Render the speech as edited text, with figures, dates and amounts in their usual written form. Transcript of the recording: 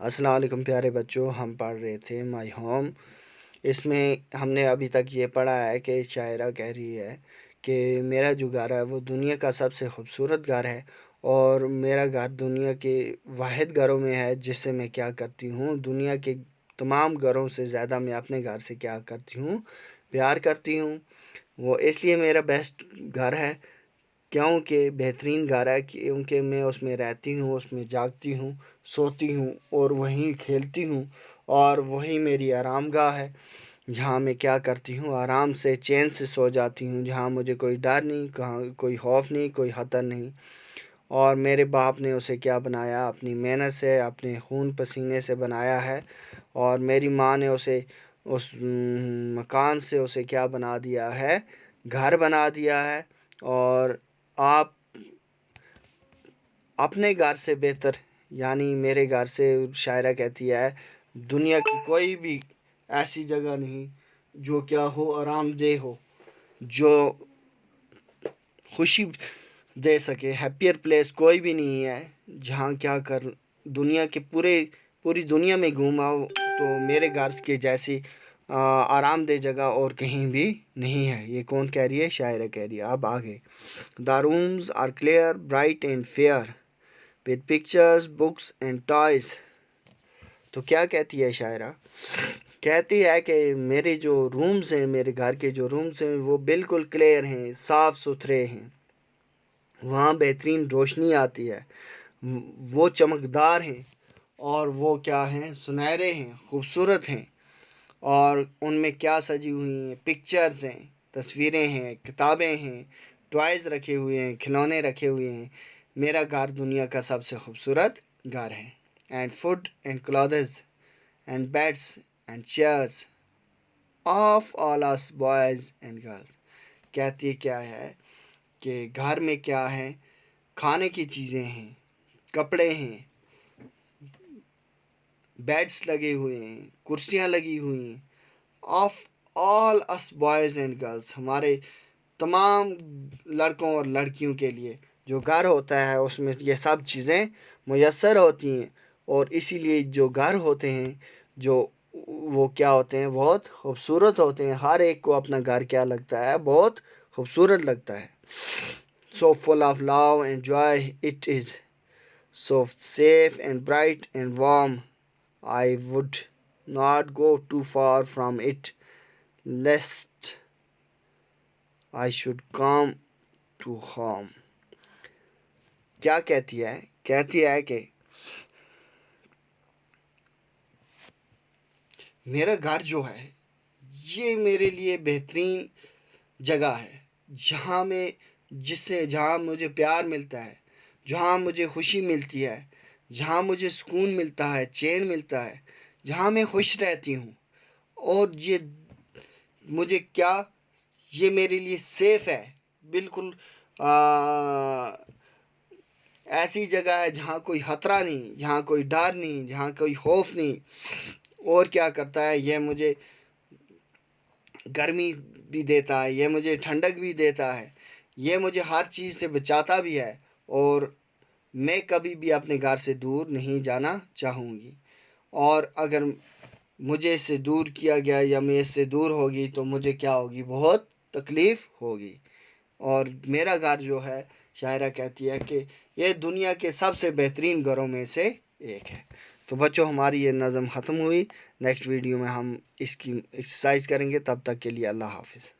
السلام علیکم پیارے بچوں، ہم پڑھ رہے تھے مائی ہوم۔ اس میں ہم نے ابھی تک یہ پڑھا ہے کہ شاعرہ کہہ رہی ہے کہ میرا جو گھر ہے وہ دنیا کا سب سے خوبصورت گھر ہے، اور میرا گھر دنیا کے واحد گھروں میں ہے جس سے میں کیا کرتی ہوں، دنیا کے تمام گھروں سے زیادہ میں اپنے گھر سے کیا کرتی ہوں، پیار کرتی ہوں۔ وہ اس لیے میرا بیسٹ گھر ہے، کیونکہ بہترین گھر ہے، کیونکہ میں اس میں رہتی ہوں، اس میں جاگتی ہوں، سوتی ہوں اور وہیں کھیلتی ہوں، اور وہی میری آرام گاہ ہے جہاں میں کیا کرتی ہوں، آرام سے چین سے سو جاتی ہوں، جہاں مجھے کوئی ڈر نہیں، کہاں کوئی خوف نہیں، کوئی خطر نہیں۔ اور میرے باپ نے اسے کیا بنایا، اپنی محنت سے، اپنے خون پسینے سے بنایا ہے، اور میری ماں نے اسے اس مکان سے اسے کیا بنا دیا ہے، گھر بنا دیا ہے۔ اور آپ اپنے گھر سے بہتر، یعنی میرے گھر سے، شاعرہ کہتی ہے، دنیا کی کوئی بھی ایسی جگہ نہیں جو کیا ہو، آرام دہ ہو، جو خوشی دے سکے۔ ہیپیئر پلیس کوئی بھی نہیں ہے جہاں کیا کر دنیا کے پوری دنیا میں گھوماؤ تو میرے گھر کے جیسی آرام دہ جگہ اور کہیں بھی نہیں ہے۔ یہ کون کہہ رہی ہے؟ شاعرہ کہہ رہی ہے۔ اب آگے، the rooms are clear bright and fair with pictures, books and toys۔ تو کیا کہتی ہے شاعرہ؟ کہتی ہے کہ میرے جو رومز ہیں، میرے گھر کے جو رومز ہیں وہ بالکل کلیئر ہیں، صاف ستھرے ہیں، وہاں بہترین روشنی آتی ہے، وہ چمکدار ہیں، اور وہ کیا ہیں، سنہرے ہیں، خوبصورت ہیں، اور ان میں کیا سجی ہوئی ہیں، پکچرز ہیں، تصویریں ہیں، کتابیں ہیں، ٹوائز رکھے ہوئے ہیں، کھلونے رکھے ہوئے ہیں۔ میرا گھر دنیا کا سب سے خوبصورت گھر ہے۔ And food and clothes and beds and chairs of all us boys and girls. کہتی کیا ہے کہ گھر میں کیا ہے، کھانے کی چیزیں ہیں، کپڑے ہیں، بیڈس لگے ہوئے ہیں، کرسیاں لگی ہوئی ہیں، of all us boys and girls, ہمارے تمام لڑکوں اور لڑکیوں کے لیے جو گھر ہوتا ہے اس میں یہ سب چیزیں میسر ہوتی ہیں۔ اور اسی لیے جو گھر ہوتے ہیں جو وہ کیا ہوتے ہیں، بہت خوبصورت ہوتے ہیں۔ ہر ایک کو اپنا گھر کیا لگتا ہے، بہت خوبصورت لگتا ہے۔ So full of love and joy it is, so safe and bright and warm, I would not go too far from it lest I should come to home۔ کیا کہتی ہے؟ کہتی ہے کہ میرا گھر جو ہے یہ میرے لیے بہترین جگہ ہے، جہاں مجھے پیار ملتا ہے، جہاں مجھے خوشی ملتی ہے، جہاں مجھے سکون ملتا ہے، چین ملتا ہے، جہاں میں خوش رہتی ہوں۔ اور یہ میرے لیے سیف ہے، بالکل ایسی جگہ ہے جہاں کوئی خطرہ نہیں، جہاں کوئی ڈر نہیں، جہاں کوئی خوف نہیں۔ اور کیا کرتا ہے، یہ مجھے گرمی بھی دیتا ہے، یہ مجھے ٹھنڈک بھی دیتا ہے، یہ مجھے ہر چیز سے بچاتا بھی ہے، اور میں کبھی بھی اپنے گھر سے دور نہیں جانا چاہوں گی۔ اور اگر مجھے اس سے دور کیا گیا یا میں اس سے دور ہوگی تو مجھے کیا ہوگی، بہت تکلیف ہوگی۔ اور میرا گھر جو ہے، شاعرہ کہتی ہے کہ یہ دنیا کے سب سے بہترین گھروں میں سے ایک ہے۔ تو بچوں، ہماری یہ نظم ختم ہوئی۔ نیکسٹ ویڈیو میں ہم اس کی ایکسرسائز کریں گے، تب تک کے لیے اللہ حافظ۔